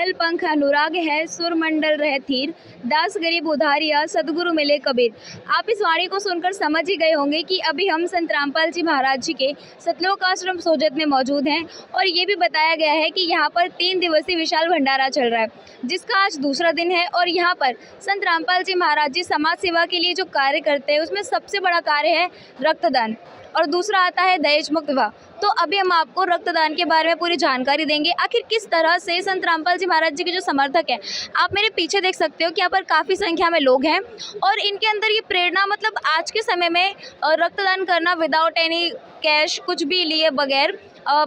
दल पंख अनुराग है, सुर मंडल रहे थीर, दास गरीब उधारिया, सदगुरु मिले कबीर। आप इस वाणी को सुनकर समझ ही गए होंगे कि अभी हम संत रामपाल जी महाराज जी के सतलोक आश्रम सोजत में मौजूद हैं और ये भी बताया गया है कि यहाँ पर 3 दिवसीय विशाल भंडारा चल रहा है, जिसका आज दूसरा दिन है। और यहाँ पर संत रामपाल जी महाराज जी समाज सेवा के लिए जो कार्य करते हैं उसमें सबसे बड़ा कार्य है रक्तदान और दूसरा आता है दहेज मुक्त विवाह। तो अभी हम आपको रक्तदान के बारे में पूरी जानकारी देंगे। आखिर किस तरह से संत रामपाल जी महाराज जी के जो समर्थक हैं, आप मेरे पीछे देख सकते हो कि यहाँ पर काफ़ी संख्या में लोग हैं और इनके अंदर ये प्रेरणा, मतलब आज के समय में रक्तदान करना विदाउट एनी कैश, कुछ भी लिए बगैर,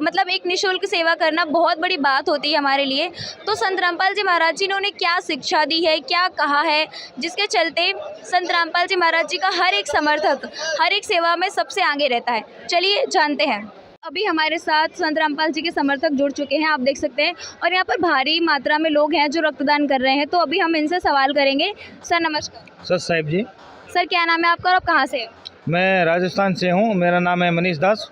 मतलब एक निःशुल्क सेवा करना बहुत बड़ी बात होती है हमारे लिए। तो संत रामपाल जी महाराज जी ने उन्हें क्या शिक्षा दी है, क्या कहा है, जिसके चलते संत रामपाल जी महाराज जी का हर एक समर्थक हर एक सेवा में सबसे आगे रहता है। चलिए जानते हैं। अभी हमारे साथ संत रामपाल जी के समर्थक जुड़ चुके हैं, आप देख सकते हैं, और यहाँ पर भारी मात्रा में लोग हैं जो रक्तदान कर रहे हैं। तो अभी हम इनसे सवाल करेंगे। सर नमस्कार। सर साहिब जी। सर क्या नाम है आपका और आप कहाँ से हैं? मैं राजस्थान से हूँ, मेरा नाम है मनीष दास।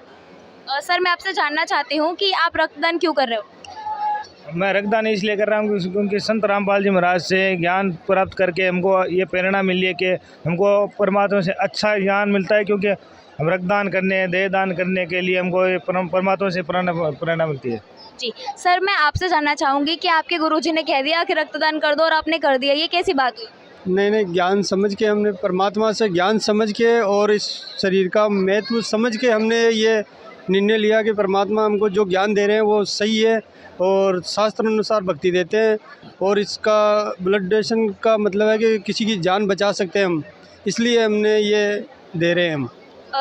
सर मैं आपसे जानना चाहती हूँ कि आप रक्तदान क्यों कर रहे हो? मैं रक्तदान इसलिए कर रहा हूँ क्योंकि संत रामपाल जी महाराज से ज्ञान प्राप्त करके हमको ये प्रेरणा मिली है कि हमको परमात्मा से अच्छा ज्ञान मिलता है, क्योंकि हम रक्तदान करने, देहदान करने के लिए हमको ये परमात्मा से प्रेरणा मिलती है। जी सर, मैं आपसे जानना चाहूँगी कि आपके गुरुजी ने कह दिया कि रक्तदान कर दो और आपने कर दिया, ये कैसी बात हुई? नहीं, ज्ञान समझ के हमने, परमात्मा से ज्ञान समझ के और इस शरीर का महत्व समझ के हमने ये निर्णय लिया कि परमात्मा हमको जो ज्ञान दे रहे हैं वो सही है और शास्त्र अनुसार भक्ति देते हैं और इसका ब्लड डोनेशन का मतलब है कि किसी की जान बचा सकते हैं हम, इसलिए हमने ये दे रहे हैं हम।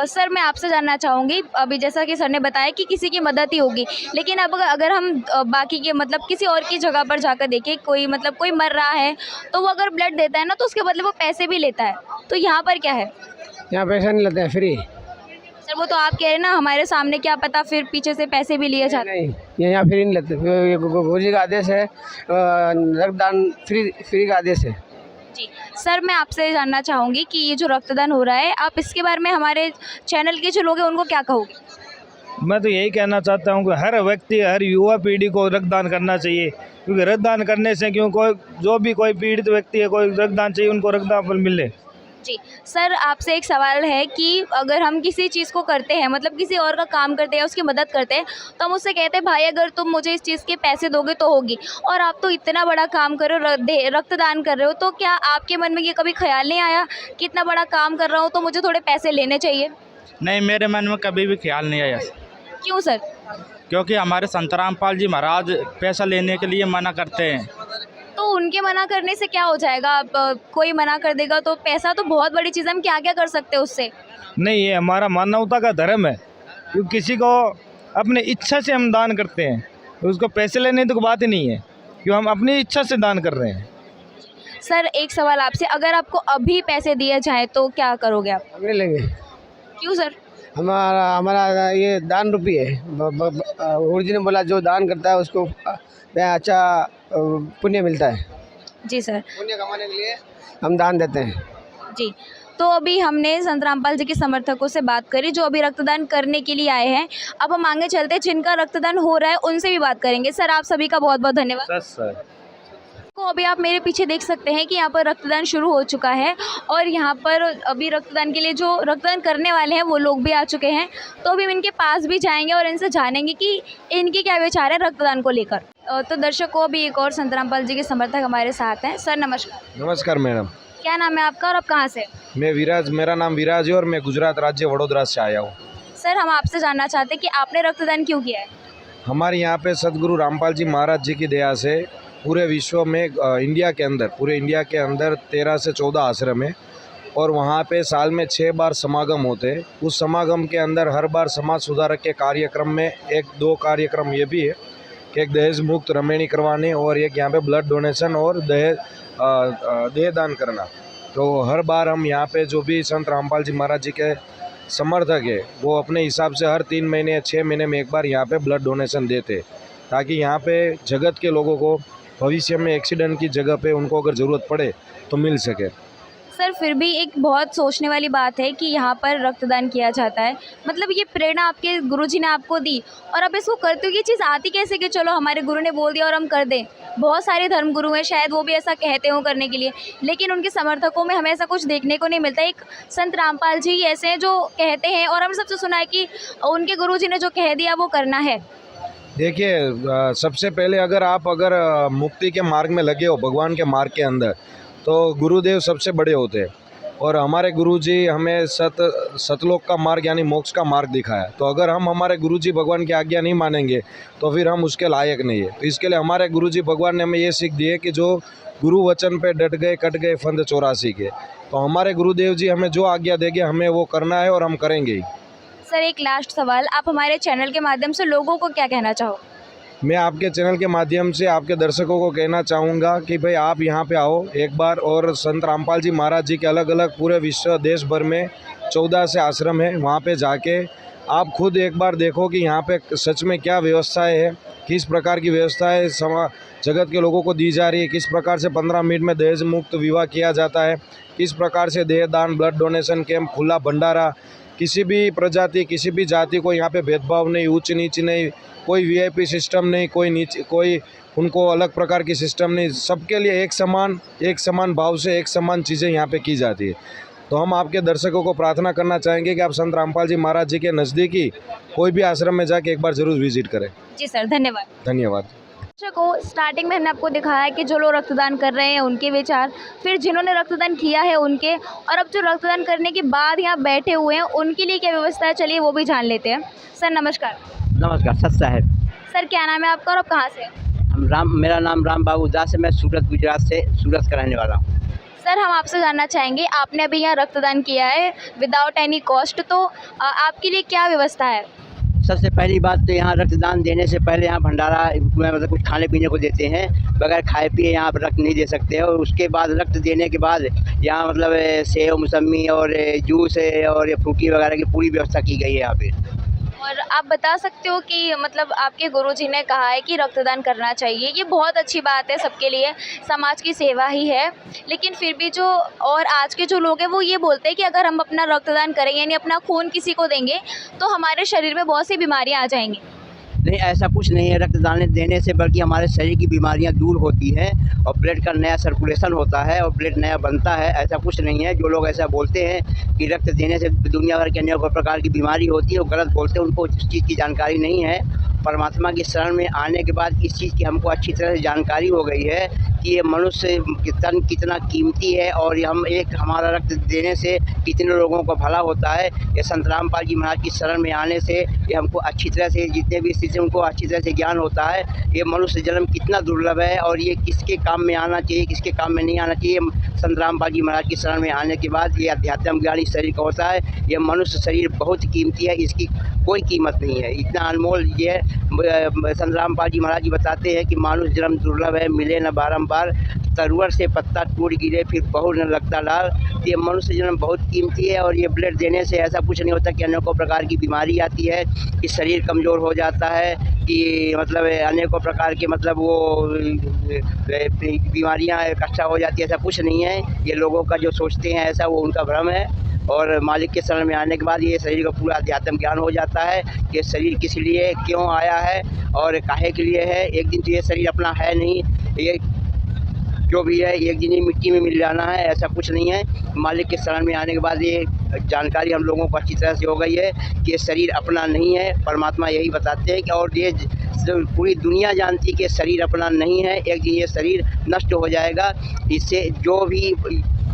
सर मैं आपसे जानना चाहूँगी, अभी जैसा कि सर ने बताया कि किसी की मदद ही होगी, लेकिन अब अगर हम बाकी के मतलब किसी और की जगह पर जाकर देखें, कोई मतलब कोई मर रहा है तो वो अगर ब्लड देता है ना तो उसके बदले वो पैसे भी लेता है, तो यहाँ पर क्या है? यहाँ पैसा नहीं लेते हैं, फ्री। सर वो तो आप कह रहे हैं ना हमारे सामने, क्या पता फिर पीछे से पैसे भी लिए जाते हैं। नहीं, यहाँ फ्री नहीं लेते, गुरुजी का आदेश है, रक्तदान फ्री का आदेश है। जी सर, मैं आपसे जानना चाहूँगी कि ये जो रक्तदान हो रहा है, आप इसके बारे में हमारे चैनल के जो लोग हैं उनको क्या कहोगे? मैं तो यही कहना चाहता हूँ कि हर व्यक्ति, हर युवा पीढ़ी को रक्तदान करना चाहिए, क्योंकि रक्तदान करने से कोई पीड़ित व्यक्ति है, कोई रक्तदान चाहिए, उनको रक्तदान मिले। जी सर, आपसे एक सवाल है कि अगर हम किसी चीज़ को करते हैं, मतलब किसी और का काम करते हैं, उसकी मदद करते हैं, तो हम उससे कहते हैं भाई अगर तुम मुझे इस चीज़ के पैसे दोगे तो होगी, और आप तो इतना बड़ा काम कर रहे हो, रक्तदान कर रहे हो, तो क्या आपके मन में ये कभी ख्याल नहीं आया कि इतना बड़ा काम कर रहा हूँ तो मुझे थोड़े पैसे लेने चाहिए? नहीं, मेरे मन में कभी भी ख्याल नहीं आया। क्यों सर? क्योंकि हमारे संत रामपाल जी महाराज पैसा लेने के लिए मना करते हैं। तो उनके मना करने से क्या हो जाएगा? कोई मना कर देगा तो पैसा तो बहुत बड़ी चीज़ है, हम क्या क्या कर सकते हैं उससे? नहीं, ये हमारा मानवता का धर्म है, क्योंकि किसी को अपने इच्छा से हम दान करते हैं, उसको पैसे लेने तो बात ही नहीं है, क्यों हम अपनी इच्छा से दान कर रहे हैं। सर एक सवाल आपसे, अगर आपको अभी पैसे दिए जाएँ तो क्या करोगे आप? हम नहीं लेंगे। क्यों सर? हमारा ये दान रूपी है। गुरुजी ने बोला जो दान करता है उसको अच्छा पुण्य मिलता है। जी सर, पुण्य कमाने के लिए हम दान देते हैं। जी तो अभी हमने संत रामपाल जी के समर्थकों से बात करी जो अभी रक्तदान करने के लिए आए हैं। अब हम आगे चलते हैं, जिनका रक्तदान हो रहा है उनसे भी बात करेंगे। सर आप सभी का बहुत बहुत धन्यवाद। सर तो अभी आप मेरे पीछे देख सकते हैं कि यहाँ पर रक्तदान शुरू हो चुका है और यहाँ पर अभी रक्तदान के लिए जो रक्तदान करने वाले हैं वो लोग भी आ चुके हैं। तो अभी हम इनके पास भी जाएंगे और इनसे जानेंगे कि इनके क्या विचार है रक्तदान को लेकर। तो दर्शकों, अभी एक और संत रामपाल जी के समर्थक हमारे साथ हैं। सर नमस्कार। नमस्कार मैडम। क्या नाम है आपका और आप कहाँ से? मैं विराज, मेरा नाम विराज है और मैं गुजरात राज्य वडोदरा से आया हूँ। सर हम आपसे जानना चाहते हैं कि आपने रक्तदान क्यों किया है? हमारे यहाँ पे सदगुरु रामपाल जी महाराज जी की दया से पूरे विश्व में, पूरे इंडिया के अंदर 13 से 14 आश्रम है और वहाँ पे साल में 6 बार समागम होते हैं। उस समागम के अंदर हर बार समाज सुधारक के कार्यक्रम में 1-2 कार्यक्रम ये भी है कि एक दहेज मुक्त रमेणी करवाने और एक यहाँ पे ब्लड डोनेशन और देहदान करना। तो हर बार हम यहाँ पे जो भी संत रामपाल जी महाराज जी के समर्थक है वो अपने हिसाब से हर 3 महीने या 6 महीने में एक बार यहाँ पे ब्लड डोनेशन देते, ताकि यहाँ पे जगत के लोगों को भविष्य में एक्सीडेंट की जगह पे उनको अगर ज़रूरत पड़े तो मिल सके। सर फिर भी एक बहुत सोचने वाली बात है कि यहाँ पर रक्तदान किया जाता है, मतलब ये प्रेरणा आपके गुरुजी ने आपको दी और आप इसको करते हो, ये चीज़ आती कैसे कि चलो हमारे गुरु ने बोल दिया और हम कर दें। बहुत सारे धर्म गुरु हैं, शायद वो भी ऐसा कहते हो करने के लिए, लेकिन उनके समर्थकों में हमें ऐसा कुछ देखने को नहीं मिलता। एक संत रामपाल जी ऐसे हैं जो कहते हैं और हमने सबसे सुना है कि उनके गुरुजी ने जो कह दिया वो करना है। देखिए, सबसे पहले अगर मुक्ति के मार्ग में लगे हो, भगवान के मार्ग के अंदर, तो गुरुदेव सबसे बड़े होते हैं। और हमारे गुरुजी हमें सतलोक का मार्ग यानी मोक्ष का मार्ग दिखाया। तो अगर हम हमारे गुरुजी भगवान की आज्ञा नहीं मानेंगे तो फिर हम उसके लायक नहीं है। तो इसके लिए हमारे गुरुजी भगवान ने हमें ये सीख दी है कि जो गुरु वचन पे डट गए कट गए फंद 84 के। तो हमारे गुरुदेव जी हमें जो आज्ञा देंगे हमें वो करना है और हम करेंगे ही। सर एक लास्ट सवाल, आप हमारे चैनल के माध्यम से लोगों को क्या कहना चाहो? मैं आपके चैनल के माध्यम से आपके दर्शकों को कहना चाहूँगा कि भाई आप यहाँ पे आओ एक बार, और संत रामपाल जी महाराज जी के अलग अलग पूरे विश्व देश भर में 14 से आश्रम है, वहाँ पे जाके आप खुद एक बार देखो कि यहाँ पे सच में क्या व्यवस्थाएं है, किस प्रकार की व्यवस्थाएं जगत के लोगों को दी जा रही है, किस प्रकार से 15 मिनट में दहेज मुक्त विवाह किया जाता है, किस प्रकार से देह दान, ब्लड डोनेशन कैंप, खुला भंडारा, किसी भी प्रजाति किसी भी जाति को यहाँ पे भेदभाव नहीं, ऊंच नीच नहीं, कोई वीआईपी सिस्टम नहीं, कोई उनको अलग प्रकार की सिस्टम नहीं, सबके लिए एक समान भाव से एक समान चीज़ें यहाँ पे की जाती है। तो हम आपके दर्शकों को प्रार्थना करना चाहेंगे कि आप संत रामपाल जी महाराज जी के नज़दीकी कोई भी आश्रम में जाके एक बार ज़रूर विजिट करें। जी सर, धन्यवाद। धन्यवाद। दर्शकों, स्टार्टिंग में हमने आपको दिखाया कि जो लोग रक्तदान कर रहे हैं उनके विचार, फिर जिन्होंने रक्तदान किया है उनके, और अब जो रक्तदान करने के बाद यहाँ बैठे हुए हैं उनके लिए क्या व्यवस्था है, चलिए वो भी जान लेते हैं। सर नमस्कार। नमस्कार, सत साहेब। सर क्या नाम है आपका और आप कहाँ से हैं? मेरा नाम राम बाबू दास है, मैं सूरत गुजरात से सूरत का रहने वाला हूँ। सर हम आपसे जानना चाहेंगे, आपने अभी यहाँ रक्तदान किया है विदाउट एनी कॉस्ट, तो आपके लिए क्या व्यवस्था है? सबसे पहली बात तो यहाँ रक्तदान देने से पहले यहाँ भंडारा मतलब कुछ खाने पीने को देते हैं, बगैर खाए पिए यहाँ पर रक्त नहीं दे सकते हैं। और उसके बाद रक्त देने के बाद यहाँ मतलब सेव, मौसमी और जूस और फ्रूटी वगैरह की पूरी व्यवस्था की गई है यहाँ पे। और आप बता सकते हो कि मतलब आपके गुरुजी ने कहा है कि रक्तदान करना चाहिए, ये बहुत अच्छी बात है, सबके लिए समाज की सेवा ही है, लेकिन फिर भी जो और आज के जो लोग हैं वो ये बोलते हैं कि अगर हम अपना रक्तदान करेंगे यानी अपना खून किसी को देंगे तो हमारे शरीर में बहुत सी बीमारियां आ जाएंगी। नहीं, ऐसा कुछ नहीं है। रक्तदान देने से बल्कि हमारे शरीर की बीमारियां दूर होती हैं और ब्लड का नया सर्कुलेशन होता है और ब्लड नया बनता है। ऐसा कुछ नहीं है। जो लोग ऐसा बोलते हैं कि रक्त देने से दुनिया भर के अनेक प्रकार की बीमारी होती है, वो गलत बोलते हैं, उनको इस चीज़ की जानकारी नहीं है। परमात्मा की शरण में आने के बाद इस चीज़ की हमको अच्छी तरह से जानकारी हो गई है कि ये मनुष्य तन कितना कीमती है और हम एक हमारा रक्त देने से कितने लोगों का भला होता है। ये संत रामपाल जी महाराज की शरण में आने से ये हमको अच्छी तरह से, जितने भी स्थिति उनको अच्छी तरह से ज्ञान होता है ये मनुष्य जन्म कितना दुर्लभ है और ये किसके काम में आना चाहिए, किसके काम में नहीं आना चाहिए। संत रामपाल जी महाराज की शरण में आने के बाद ये अध्यात्म ज्ञानी शरीर का होता है। ये मनुष्य शरीर बहुत कीमती है, इसकी कोई कीमत नहीं है, इतना अनमोल ये है। संत रामपाल जी महाराज जी बताते हैं कि मानुष जन्म दुर्लभ है, मिले न बारंबार, तरुवर से पत्ता टूट गिरे फिर बहु न लगता डाल। ये मनुष्य जन्म बहुत कीमती है और ये ब्लड देने से ऐसा कुछ नहीं होता कि अनेकों प्रकार की बीमारी आती है, कि शरीर कमज़ोर हो जाता है, कि मतलब अनेकों प्रकार के मतलब वो बीमारियां इकट्ठा हो जाती है। ऐसा कुछ नहीं है। ये लोगों का जो सोचते हैं ऐसा, वो उनका भ्रम है। और मालिक के शरण में आने के बाद ये शरीर का पूरा अध्यात्म ज्ञान हो जाता है कि शरीर किस लिए क्यों आया है और काहे के लिए है। एक दिन तो ये शरीर अपना है नहीं, ये जो भी है एक दिन ही मिट्टी में मिल जाना है, ऐसा कुछ नहीं है। मालिक के शरण में आने के बाद ये जानकारी हम लोगों को अच्छी तरह से हो गई है कि ये शरीर अपना नहीं है। परमात्मा यही बताते हैं कि और ये पूरी दुनिया जानती है कि शरीर अपना नहीं है, एक दिन ये शरीर नष्ट हो जाएगा। इससे जो भी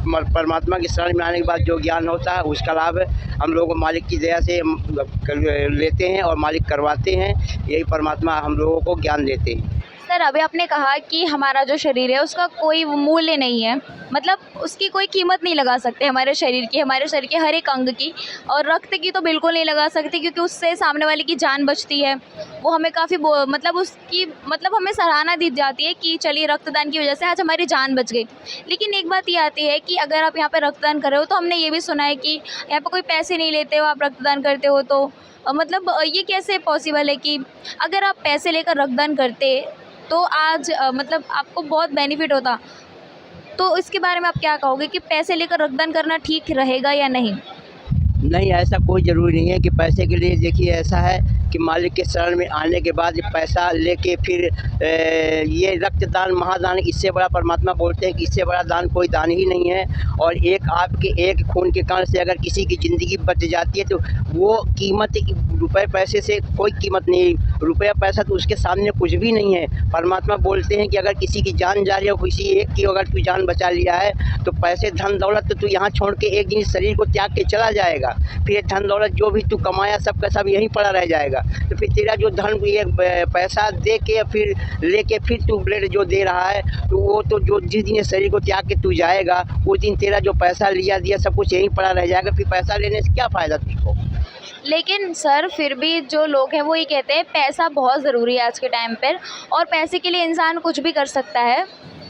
परमात्मा की शरण में आने के बाद जो ज्ञान होता है उसका लाभ हम लोग मालिक की दया से लेते हैं और मालिक करवाते हैं। यही परमात्मा हम लोगों को ज्ञान देते हैं। सर अभी आपने कहा कि हमारा जो शरीर है उसका कोई मूल्य नहीं है, मतलब उसकी कोई कीमत नहीं लगा सकते हमारे शरीर की, हमारे शरीर के हर एक अंग की, और रक्त की तो बिल्कुल नहीं लगा सकते क्योंकि उससे सामने वाले की जान बचती है। वो हमें काफ़ी मतलब उसकी मतलब हमें सराहना दी जाती है कि चलिए रक्तदान की वजह से आज हमारी जान बच गई। लेकिन एक बात ये आती है कि अगर आप यहाँ पर रक्तदान कर रहे हो तो हमने ये भी सुना है कि यहाँ पर कोई पैसे नहीं लेते हो आप रक्तदान करते हो, तो मतलब ये कैसे पॉसिबल है कि अगर आप पैसे लेकर रक्तदान करते तो आज मतलब आपको बहुत बेनिफिट होता। तो इसके बारे में आप क्या कहोगे कि पैसे लेकर रक्तदान करना ठीक रहेगा या नहीं? नहीं, ऐसा कोई ज़रूरी नहीं है कि पैसे के लिए। देखिए, ऐसा है कि मालिक के शरण में आने के बाद पैसा लेके फिर ये रक्तदान महादान, इससे बड़ा परमात्मा बोलते हैं कि इससे बड़ा दान कोई दान ही नहीं है। और एक आपके एक खून के कारण से अगर किसी की ज़िंदगी बच जाती है तो वो कीमत रुपए पैसे से कोई कीमत नहीं। रुपया पैसा तो उसके सामने कुछ भी नहीं है। परमात्मा बोलते हैं कि अगर किसी की जान जा रही है, किसी एक की अगर तू जान बचा लिया है तो पैसे धन दौलत तो तू यहाँ छोड़ के एक दिन शरीर को त्याग के चला जाएगा। फिर धन दौलत जो भी तू कमाया सब का सब यहीं पड़ा रह जाएगा। तो फिर तेरा जो धन ये पैसा दे के फिर लेके फिर तू ब्लड जो दे रहा है तो वो तो जो जिस दिन शरीर को त्याग के तू जाएगा उस दिन तेरा जो पैसा लिया दिया सब कुछ यहीं पड़ा रह जाएगा। फिर पैसा लेने से क्या फ़ायदा तुझको? लेकिन सर फिर भी जो लोग हैं वो ये कहते हैं पैसा बहुत ज़रूरी है आज के टाइम पर, और पैसे के लिए इंसान कुछ भी कर सकता है,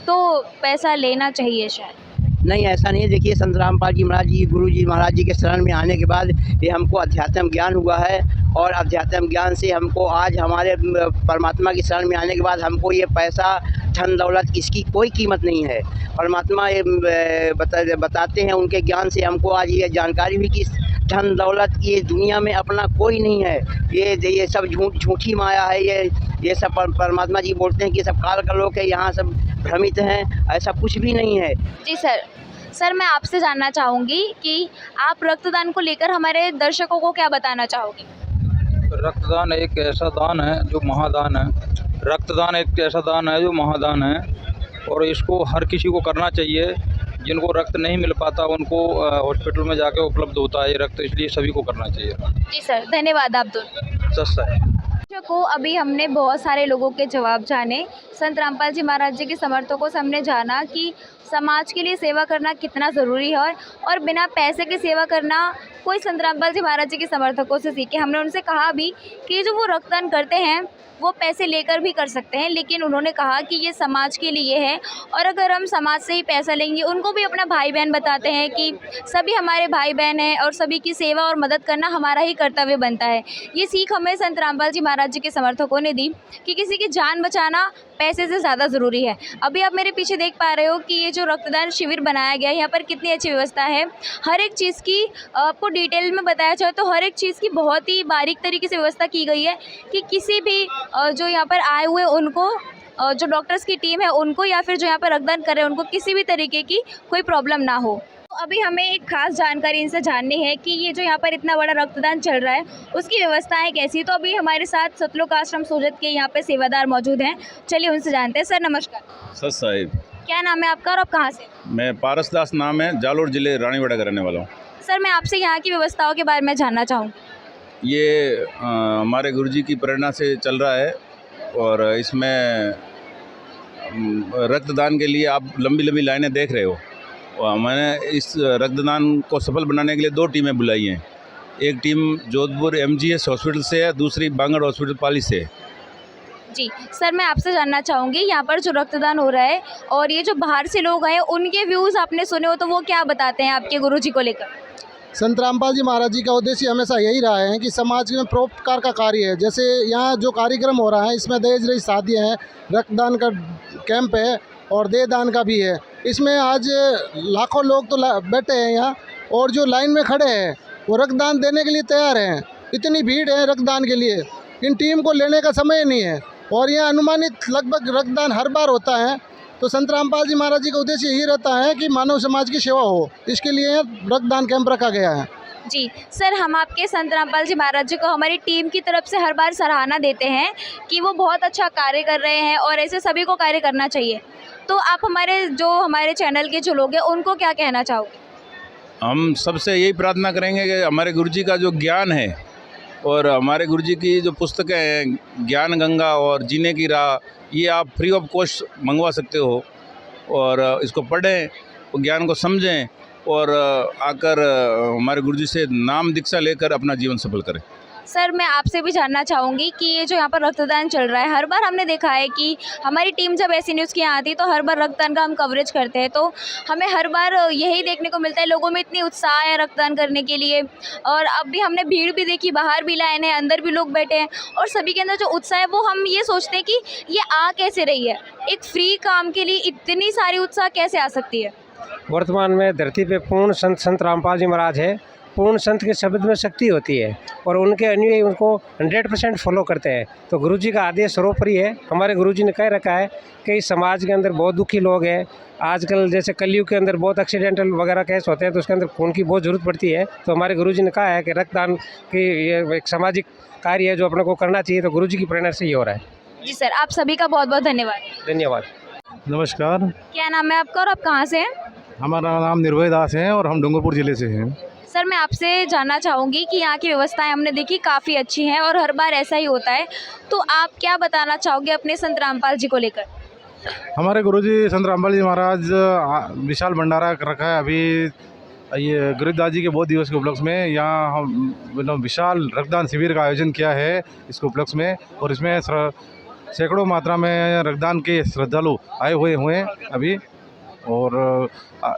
तो पैसा लेना चाहिए शायद। नहीं, ऐसा नहीं है। देखिए, संत रामपाल जी महाराज जी, गुरु जी महाराज जी के शरण में आने के बाद ये हमको अध्यात्म ज्ञान हुआ है, और अध्यात्म ज्ञान से हमको आज हमारे परमात्मा की शरण में आने के बाद हमको ये पैसा धन दौलत इसकी कोई कीमत नहीं है। परमात्मा ये बताते हैं, उनके ज्ञान से हमको आज ये जानकारी हुई कि धन दौलत ये दुनिया में अपना कोई नहीं है। ये सब झूठी माया है। ये सब परमात्मा जी बोलते हैं कि सब काल का लोग है, यहाँ सब भ्रमित हैं, ऐसा कुछ भी नहीं है। जी सर मैं आपसे जानना चाहूँगी कि आप रक्तदान को लेकर हमारे दर्शकों को क्या बताना चाहोगे? रक्तदान एक ऐसा दान है जो महादान है। रक्तदान एक ऐसा दान है जो महादान है, और इसको हर किसी को करना चाहिए। जिनको रक्त नहीं मिल पाता उनको हॉस्पिटल में जाके उपलब्ध होता है ये रक्त, इसलिए सभी को करना चाहिए। जी सर, धन्यवाद आप दोनों। को अभी हमने बहुत सारे लोगों के जवाब जाने। संत रामपाल जी महाराज जी के समर्थकों से हमने जाना कि समाज के लिए सेवा करना कितना ज़रूरी है, और बिना पैसे की सेवा करना कोई संत रामपाल जी महाराज जी के समर्थकों से सीखे। हमने उनसे कहा भी कि जो वो रक्तदान करते हैं वो पैसे लेकर भी कर सकते हैं, लेकिन उन्होंने कहा कि ये समाज के लिए है, और अगर हम समाज से ही पैसा लेंगे, उनको भी अपना भाई बहन बताते हैं कि सभी हमारे भाई बहन हैं और सभी की सेवा और मदद करना हमारा ही कर्तव्य बनता है। ये सीख हमें संत रामपाल जी महाराज जी के समर्थकों ने दी कि किसी की जान बचाना पैसे से ज़्यादा ज़रूरी है। अभी आप मेरे पीछे देख पा रहे हो कि ये जो रक्तदान शिविर बनाया गया है, यहाँ पर कितनी अच्छी व्यवस्था है। हर एक चीज़ की आपको डिटेल में बताया जाए तो हर एक चीज़ की बहुत ही बारीक तरीके से व्यवस्था की गई है कि किसी भी जो यहाँ पर आए हुए उनको, जो डॉक्टर्स की टीम है उनको, या फिर जो यहाँ पर रक्तदान कर रहे हैं उनको किसी भी तरीके की कोई प्रॉब्लम ना हो। तो अभी हमें एक खास जानकारी इनसे जाननी है कि ये जो यहाँ पर इतना बड़ा रक्तदान चल रहा है उसकी व्यवस्थाएं कैसी। तो अभी हमारे साथ सतलोक आश्रम सोजत के यहाँ पे सेवादार मौजूद हैं, चलिए उनसे जानते हैं। सर नमस्कार। सर साहिब, क्या नाम है आपका और आप कहाँ से? मैं पारस दास नाम है, जालोर जिले रानीवाड़ा का रहने वाला हूँ। सर मैं आपसे यहाँ की व्यवस्थाओं के बारे में जानना चाहूँ। ये हमारे गुरुजी की प्रेरणा से चल रहा है, और इसमें रक्तदान के लिए आप लंबी लंबी लाइनें देख रहे हो। और मैंने इस रक्तदान को सफल बनाने के लिए 2 टीमें बुलाई हैं। एक टीम जोधपुर MGS हॉस्पिटल से है, दूसरी बांगड़ हॉस्पिटल पाली से है। जी सर, मैं आपसे जानना चाहूँगी यहाँ पर जो रक्तदान हो रहा है और ये जो बाहर से लोग आए उनके व्यूज़ आपने सुने हो तो वो क्या बताते हैं आपके गुरुजी को लेकर? संत रामपाल जी महाराज जी का उद्देश्य हमेशा यही रहा है कि समाज में परोपकार का कार्य है। जैसे यहाँ जो कार्यक्रम हो रहा है इसमें दहेज रहित शादियाँ हैं, रक्तदान का कैंप है और देह दान का भी है। इसमें आज लाखों लोग तो बैठे हैं यहाँ, और जो लाइन में खड़े हैं वो रक्तदान देने के लिए तैयार हैं। इतनी भीड़ है रक्तदान के लिए, इन टीम को लेने का समय नहीं है, और यहाँ अनुमानित लगभग रक्तदान हर बार होता है। तो संत रामपाल जी महाराज जी का उद्देश्य यही रहता है कि मानव समाज की सेवा हो, इसके लिए रक्तदान कैंप रखा गया है। जी सर, हम आपके संत रामपाल जी महाराज जी को हमारी टीम की तरफ से हर बार सराहना देते हैं कि वो बहुत अच्छा कार्य कर रहे हैं और ऐसे सभी को कार्य करना चाहिए। तो आप हमारे चैनल के जो लोग हैं उनको क्या कहना चाहोगे? हम सबसे यही प्रार्थना करेंगे कि हमारे गुरुजी का जो ज्ञान है और हमारे गुरुजी की जो पुस्तकें हैं, ज्ञान गंगा और जीने की राह, ये आप फ्री ऑफ कॉस्ट मंगवा सकते हो, और इसको पढ़ें, ज्ञान को समझें और आकर हमारे गुरुजी से नाम दीक्षा लेकर अपना जीवन सफल करें। सर मैं आपसे भी जानना चाहूँगी कि ये जो यहाँ पर रक्तदान चल रहा है, हर बार हमने देखा है कि हमारी टीम जब ऐसी न्यूज़ के यहाँ आती है तो हर बार रक्तदान का हम कवरेज करते हैं, तो हमें हर बार यही देखने को मिलता है, लोगों में इतनी उत्साह है रक्तदान करने के लिए। और अब भी हमने भीड़ भी देखी, बाहर भी लाइन है, अंदर भी लोग बैठे हैं, और सभी के अंदर जो उत्साह है वो हम ये सोचते हैं कि ये आ कैसे रही है, एक फ्री काम के लिए इतनी सारी उत्साह कैसे आ सकती है। वर्तमान में धरती पे पूर्ण संत रामपाल जी महाराज है। पूर्ण संत के शब्द में शक्ति होती है और उनके अनुयायी उनको 100% फॉलो करते हैं। तो गुरुजी का आदेश सर्वोपरि है। हमारे गुरुजी ने कह रखा है कि इस समाज के अंदर बहुत दुखी लोग हैं। आजकल जैसे कलयुग के अंदर बहुत एक्सीडेंटल वगैरह केस होते हैं, तो उसके अंदर खून की बहुत ज़रूरत पड़ती है। तो हमारे गुरुजी ने कहा है कि रक्तदान की ये एक सामाजिक कार्य है जो अपने को करना चाहिए। तो गुरुजी की प्रेरणा से ये हो रहा है। जी सर, आप सभी का बहुत बहुत धन्यवाद। धन्यवाद। नमस्कार, क्या नाम है आपका और आप कहाँ से हैं? हमारा नाम निर्भय दास है और हम डूंगरपुर ज़िले से हैं। सर मैं आपसे जानना चाहूँगी कि यहाँ की व्यवस्थाएं हमने देखी काफ़ी अच्छी हैं और हर बार ऐसा ही होता है, तो आप क्या बताना चाहोगे अपने संत रामपाल जी को लेकर? हमारे गुरुजी संत रामपाल जी महाराज विशाल भंडारा रखा है अभी ये गुरुदास जी के बहुत दिवस के उपलक्ष्य में। यहाँ हम विशाल रक्तदान शिविर का आयोजन किया है इसके उपलक्ष्य में, और इसमें सैकड़ों मात्रा में रक्तदान के श्रद्धालु आए हुए हैं अभी। और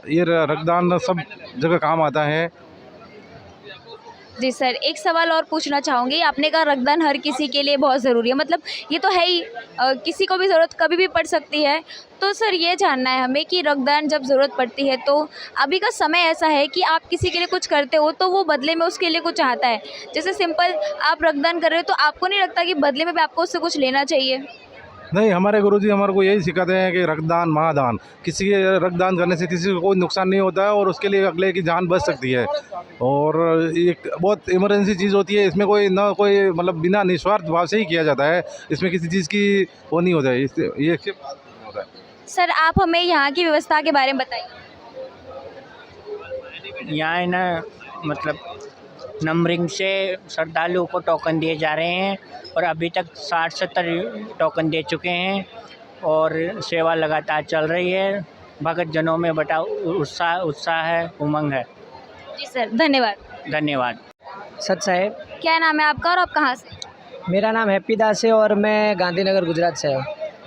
ये रक्तदान सब जगह काम आता है। जी सर, एक सवाल और पूछना चाहूँगी। आपने कहा रक्तदान हर किसी के लिए बहुत ज़रूरी है, मतलब ये तो है ही, किसी को भी ज़रूरत कभी भी पड़ सकती है। तो सर ये जानना है हमें कि रक्तदान जब ज़रूरत पड़ती है तो अभी का समय ऐसा है कि आप किसी के लिए कुछ करते हो तो वो बदले में उसके लिए कुछ चाहता है। जैसे सिंपल आप रक्तदान कर रहे हो तो आपको नहीं लगता कि बदले में भी आपको उससे कुछ लेना चाहिए? नहीं, हमारे गुरुजी हमारे को यही सिखाते हैं कि रक्तदान महादान, किसी के रक्तदान करने से किसी को कोई नुकसान नहीं होता है और उसके लिए अगले की जान बच सकती है। और एक बहुत इमरजेंसी चीज़ होती है, इसमें कोई ना कोई मतलब बिना निस्वार्थ भाव से ही किया जाता है, इसमें किसी चीज़ की वो नहीं होता है, ये होता है। सर आप हमें यहाँ की व्यवस्था के बारे में बताइए। यहाँ ना मतलब नंबरिंग से श्रद्धालुओं को टोकन दिए जा रहे हैं और अभी तक 60-70 टोकन दे चुके हैं और सेवा लगातार चल रही है। भगत जनों में बड़ा उत्साह है, उमंग है। जी सर, धन्यवाद। धन्यवाद। सत साहेब, क्या नाम है आपका और आप कहाँ से? मेरा नाम हैप्पी दास है और मैं गांधीनगर गुजरात से हूँ।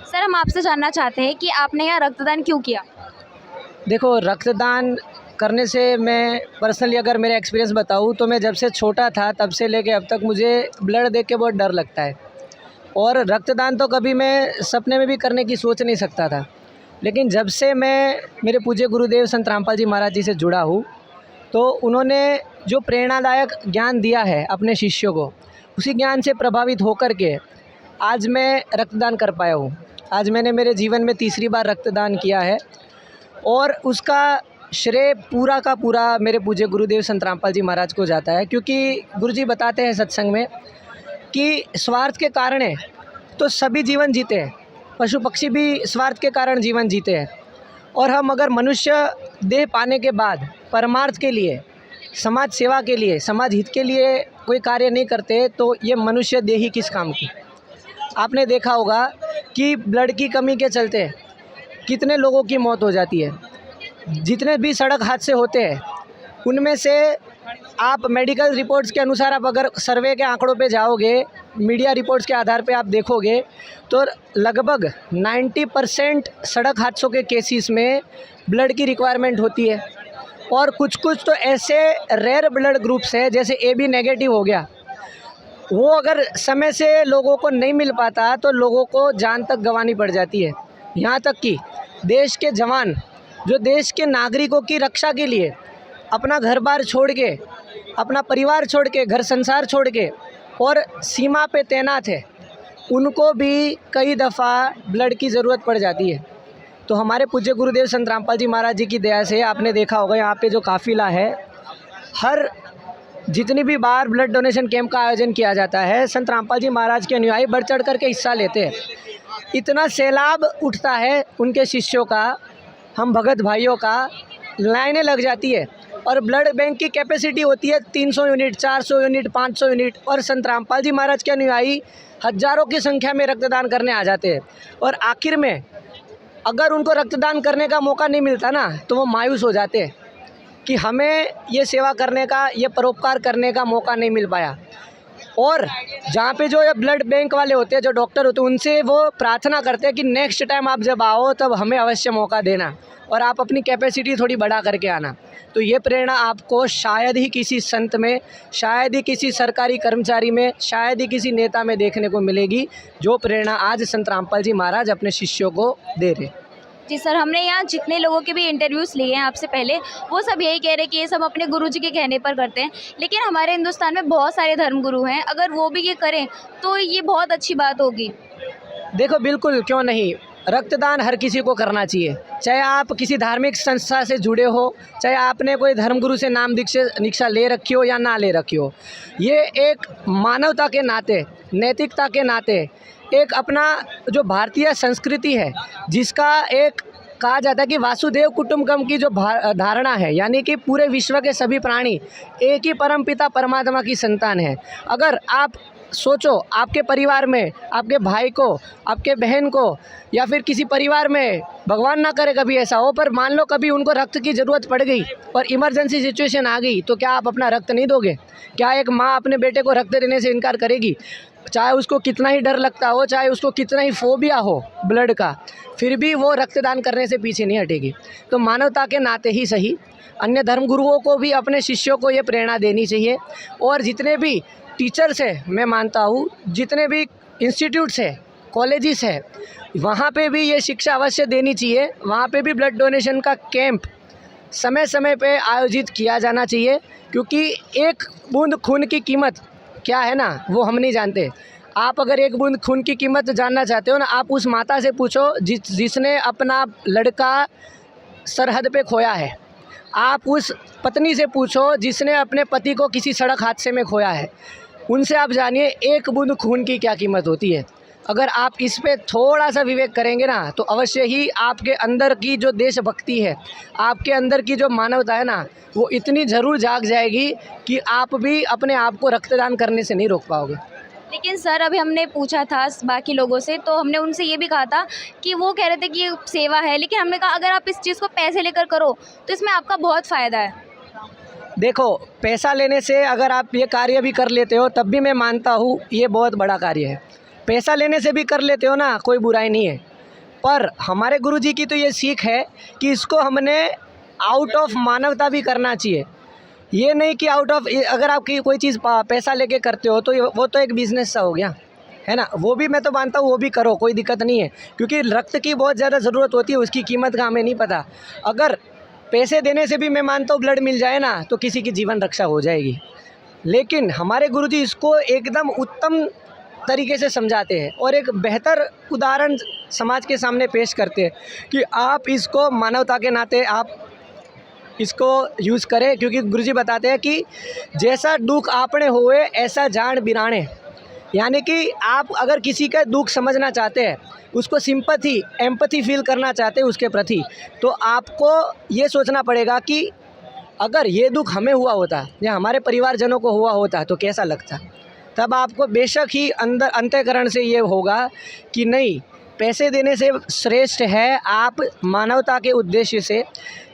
सर हम आपसे जानना चाहते हैं कि आपने यहाँ रक्तदान क्यों किया? देखो, रक्तदान करने से मैं पर्सनली अगर मेरा एक्सपीरियंस बताऊँ तो मैं जब से छोटा था तब से लेके अब तक मुझे ब्लड देख के बहुत डर लगता है। और रक्तदान तो कभी मैं सपने में भी करने की सोच नहीं सकता था, लेकिन जब से मैं मेरे पूज्य गुरुदेव संत रामपाल जी महाराज जी से जुड़ा हूँ तो उन्होंने जो प्रेरणादायक ज्ञान दिया है अपने शिष्यों को, उसी ज्ञान से प्रभावित होकर के आज मैं रक्तदान कर पाया हूँ। आज मैंने मेरे जीवन में तीसरी बार रक्तदान किया है और उसका श्रेय पूरा का पूरा मेरे पूज्य गुरुदेव संत रामपाल जी महाराज को जाता है। क्योंकि गुरुजी बताते हैं सत्संग में कि स्वार्थ के कारण है तो सभी जीवन जीते हैं, पशु पक्षी भी स्वार्थ के कारण जीवन जीते हैं। और हम अगर मनुष्य देह पाने के बाद परमार्थ के लिए, समाज सेवा के लिए, समाज हित के लिए कोई कार्य नहीं करते तो ये मनुष्य देह ही किस काम की। आपने देखा होगा कि ब्लड की कमी के चलते कितने लोगों की मौत हो जाती है। जितने भी सड़क हादसे होते हैं उनमें से आप मेडिकल रिपोर्ट्स के अनुसार आप अगर सर्वे के आंकड़ों पे जाओगे, मीडिया रिपोर्ट्स के आधार पे आप देखोगे तो लगभग 90% सड़क हादसों के केसेस में ब्लड की रिक्वायरमेंट होती है। और कुछ तो ऐसे रेयर ब्लड ग्रुप्स हैं जैसे AB नेगेटिव हो गया, वो अगर समय से लोगों को नहीं मिल पाता तो लोगों को जान तक गंवानी पड़ जाती है। यहाँ तक कि देश के जवान जो देश के नागरिकों की रक्षा के लिए अपना घर बार छोड़ के, अपना परिवार छोड़ के, घर संसार छोड़ के और सीमा पे तैनात है, उनको भी कई दफ़ा ब्लड की ज़रूरत पड़ जाती है। तो हमारे पूज्य गुरुदेव संत रामपाल जी महाराज जी की दया से आपने देखा होगा यहाँ पे जो काफ़िला है, हर जितनी भी बार ब्लड डोनेशन कैंप का आयोजन किया जाता है, संत रामपाल जी महाराज के अनुयायी बढ़ चढ़ करके हिस्सा लेते हैं। इतना सैलाब उठता है उनके शिष्यों का, हम भगत भाइयों का, लाइनें लग जाती है। और ब्लड बैंक की कैपेसिटी होती है 300 यूनिट, 400 यूनिट, 500 यूनिट, और संत रामपाल जी महाराज के अनुयायी हज़ारों की संख्या में रक्तदान करने आ जाते हैं। और आखिर में अगर उनको रक्तदान करने का मौका नहीं मिलता ना तो वो मायूस हो जाते हैं कि हमें ये सेवा करने का, ये परोपकार करने का मौका नहीं मिल पाया। और जहाँ पे जो ब्लड बैंक वाले होते हैं, जो डॉक्टर होते हैं, उनसे वो प्रार्थना करते हैं कि नेक्स्ट टाइम आप जब आओ तब हमें अवश्य मौका देना और आप अपनी कैपेसिटी थोड़ी बढ़ा करके आना। तो ये प्रेरणा आपको शायद ही किसी संत में, शायद ही किसी सरकारी कर्मचारी में, शायद ही किसी नेता में देखने को मिलेगी, जो प्रेरणा आज संत रामपाल जी महाराज अपने शिष्यों को दे रहे। जी सर, हमने यहाँ जितने लोगों के भी इंटरव्यूज़ लिए हैं आपसे पहले, वो सब यही कह रहे हैं कि ये सब अपने गुरुजी के कहने पर करते हैं, लेकिन हमारे हिंदुस्तान में बहुत सारे धर्मगुरु हैं, अगर वो भी ये करें तो ये बहुत अच्छी बात होगी। देखो बिल्कुल, क्यों नहीं, रक्तदान हर किसी को करना चाहिए, चाहे आप किसी धार्मिक संस्था से जुड़े हो, चाहे आपने कोई धर्मगुरु से नाम दीक्षा ले रखी हो या ना ले रखी हो। ये एक मानवता के नाते, नैतिकता के नाते, एक अपना जो भारतीय संस्कृति है, जिसका एक कहा जाता है कि वासुदेव कुटुंबकम की जो धारणा है, यानी कि पूरे विश्व के सभी प्राणी एक ही परमपिता परमात्मा की संतान है। अगर आप सोचो, आपके परिवार में आपके भाई को, आपके बहन को, या फिर किसी परिवार में, भगवान ना करे कभी ऐसा हो, पर मान लो कभी उनको रक्त की ज़रूरत पड़ गई और इमरजेंसी सिचुएशन आ गई, तो क्या आप अपना रक्त नहीं दोगे? क्या एक माँ अपने बेटे को रक्त देने से इनकार करेगी? चाहे उसको कितना ही डर लगता हो, चाहे उसको कितना ही फोबिया हो ब्लड का, फिर भी वो रक्तदान करने से पीछे नहीं हटेगी। तो मानवता के नाते ही सही, अन्य धर्मगुरुओं को भी अपने शिष्यों को ये प्रेरणा देनी चाहिए। और जितने भी टीचर्स है, मैं मानता हूँ, जितने भी इंस्टीट्यूट्स है, कॉलेजेस है, वहाँ पे भी ये शिक्षा अवश्य देनी चाहिए। वहाँ पे भी ब्लड डोनेशन का कैंप समय समय पे आयोजित किया जाना चाहिए, क्योंकि एक बूंद खून की कीमत क्या है ना, वो हम नहीं जानते। आप अगर एक बूंद खून की कीमत जानना चाहते हो ना, आप उस माता से पूछो जिसने अपना लड़का सरहद पे खोया है। आप उस पत्नी से पूछो जिसने अपने पति को किसी सड़क हादसे में खोया है। उनसे आप जानिए एक बूंद खून की क्या कीमत होती है। अगर आप इस पे थोड़ा सा विवेक करेंगे ना, तो अवश्य ही आपके अंदर की जो देशभक्ति है, आपके अंदर की जो मानवता है ना, वो इतनी ज़रूर जाग जाएगी कि आप भी अपने आप को रक्तदान करने से नहीं रोक पाओगे। लेकिन सर, अभी हमने पूछा था बाकी लोगों से, तो हमने उनसे ये भी कहा था कि वो कह रहे थे कि ये सेवा है, लेकिन हमने कहा अगर आप इस चीज़ को पैसे लेकर करो तो इसमें आपका बहुत फ़ायदा है। देखो, पैसा लेने से अगर आप ये कार्य भी कर लेते हो, तब भी मैं मानता हूँ ये बहुत बड़ा कार्य है। पैसा लेने से भी कर लेते हो ना, कोई बुराई नहीं है, पर हमारे गुरुजी की तो ये सीख है कि इसको हमने आउट ऑफ मानवता भी करना चाहिए। ये नहीं कि आउट ऑफ, अगर आप कोई चीज़ पैसा लेके करते हो तो वो तो एक बिज़नेस सा हो गया, है ना। वो भी मैं तो मानता हूँ, वो भी करो, कोई दिक्कत नहीं है, क्योंकि रक्त की बहुत ज़्यादा ज़रूरत होती है, उसकी कीमत का हमें नहीं पता। अगर पैसे देने से भी मैं मानता हूँ ब्लड मिल जाए ना, तो किसी की जीवन रक्षा हो जाएगी। लेकिन हमारे गुरुजी इसको एकदम उत्तम तरीके से समझाते हैं और एक बेहतर उदाहरण समाज के सामने पेश करते हैं कि आप इसको मानवता के नाते आप इसको यूज़ करें। क्योंकि गुरुजी बताते हैं कि जैसा दुख आपने हुए ऐसा जान बिराने, यानी कि आप अगर किसी का दुख समझना चाहते हैं, उसको सिंपैथी, एम्पैथी फील करना चाहते हैं उसके प्रति, तो आपको ये सोचना पड़ेगा कि अगर ये दुख हमें हुआ होता या हमारे परिवारजनों को हुआ होता तो कैसा लगता। तब आपको बेशक ही अंदर अंतःकरण से ये होगा कि नहीं, पैसे देने से श्रेष्ठ है आप मानवता के उद्देश्य से,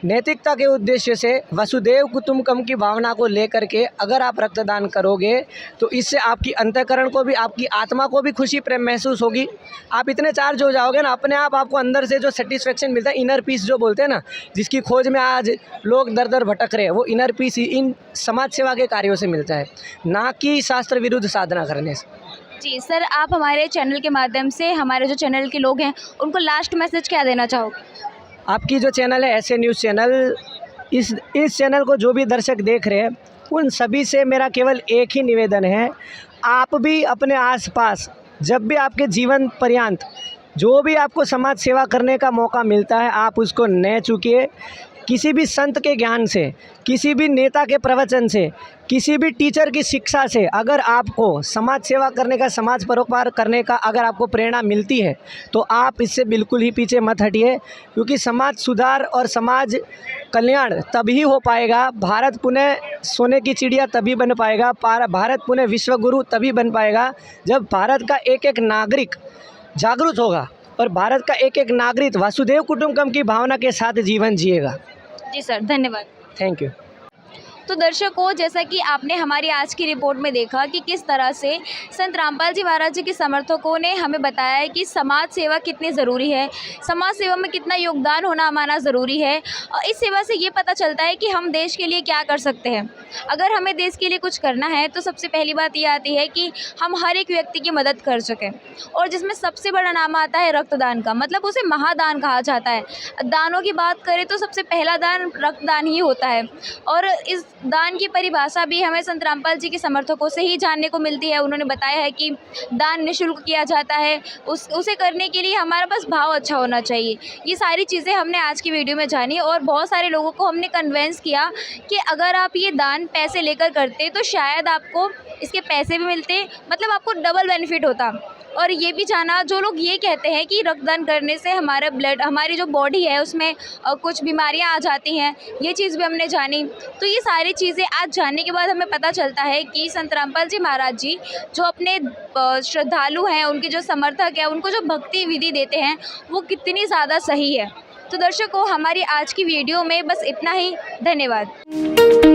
नैतिकता के उद्देश्य से, वसुदेव कुटुंबकम की भावना को लेकर के अगर आप रक्तदान करोगे तो इससे आपकी अंतःकरण को भी, आपकी आत्मा को भी खुशी प्रेम महसूस होगी। आप इतने चार्ज हो जाओगे ना, अपने आप आपको अंदर से जो सेटिस्फेक्शन मिलता है, इनर पीस जो बोलते हैं ना, जिसकी खोज में आज लोग दर दर भटक रहे हैं, वो इनर पीस इन समाज सेवा के कार्यों से मिलता है, ना कि शास्त्र विरुद्ध साधना करने से। जी सर, आप हमारे चैनल के माध्यम से हमारे जो चैनल के लोग हैं उनको लास्ट मैसेज क्या देना चाहोगे? आपकी जो चैनल है ऐसे न्यूज़ चैनल, इस चैनल को जो भी दर्शक देख रहे हैं, उन सभी से मेरा केवल एक ही निवेदन है, आप भी अपने आसपास जब भी आपके जीवन पर्यंत जो भी आपको समाज सेवा करने का मौका मिलता है, आप उसको न चूकिए। किसी भी संत के ज्ञान से, किसी भी नेता के प्रवचन से, किसी भी टीचर की शिक्षा से अगर आपको समाज सेवा करने का, समाज परोपकार करने का अगर आपको प्रेरणा मिलती है, तो आप इससे बिल्कुल ही पीछे मत हटिए, क्योंकि समाज सुधार और समाज कल्याण तभी हो पाएगा, भारत पुनः सोने की चिड़िया तभी बन पाएगा, भारत पुनः विश्व गुरु तभी बन पाएगा जब भारत का एक एक नागरिक जागरूक होगा और भारत का एक एक नागरिक वसुदेव कुटुंबकम की भावना के साथ जीवन जिएगा। जी सर, धन्यवाद। Thank you. तो दर्शकों, जैसा कि आपने हमारी आज की रिपोर्ट में देखा कि किस तरह से संत रामपाल जी महाराज जी के समर्थकों ने हमें बताया है कि समाज सेवा कितनी ज़रूरी है, समाज सेवा में कितना योगदान होना हमारा ज़रूरी है। और इस सेवा से ये पता चलता है कि हम देश के लिए क्या कर सकते हैं। अगर हमें देश के लिए कुछ करना है तो सबसे पहली बात ये आती है कि हम हर एक व्यक्ति की मदद कर सकें, और जिसमें सबसे बड़ा नाम आता है रक्तदान का, मतलब उसे महादान कहा जाता है। दानों की बात करें तो सबसे पहला दान रक्तदान ही होता है, और इस दान की परिभाषा भी हमें संत रामपाल जी के समर्थकों से ही जानने को मिलती है। उन्होंने बताया है कि दान निःशुल्क किया जाता है, उसे करने के लिए हमारा बस भाव अच्छा होना चाहिए। ये सारी चीज़ें हमने आज की वीडियो में जानी, और बहुत सारे लोगों को हमने कन्वेंस किया कि अगर आप ये दान पैसे लेकर करते तो शायद आपको इसके पैसे भी मिलते, मतलब आपको डबल बेनिफिट होता। और ये भी जाना, जो लोग ये कहते हैं कि रक्तदान करने से हमारा ब्लड, हमारी जो बॉडी है उसमें कुछ बीमारियां आ जाती हैं, ये चीज़ भी हमने जानी। तो ये सारी चीज़ें आज जानने के बाद हमें पता चलता है कि संत रामपाल जी महाराज जी जो अपने श्रद्धालु हैं, उनके जो समर्थक हैं, उनको जो भक्ति विधि देते हैं वो कितनी ज़्यादा सही है। तो दर्शकों, हमारी आज की वीडियो में बस इतना ही। धन्यवाद।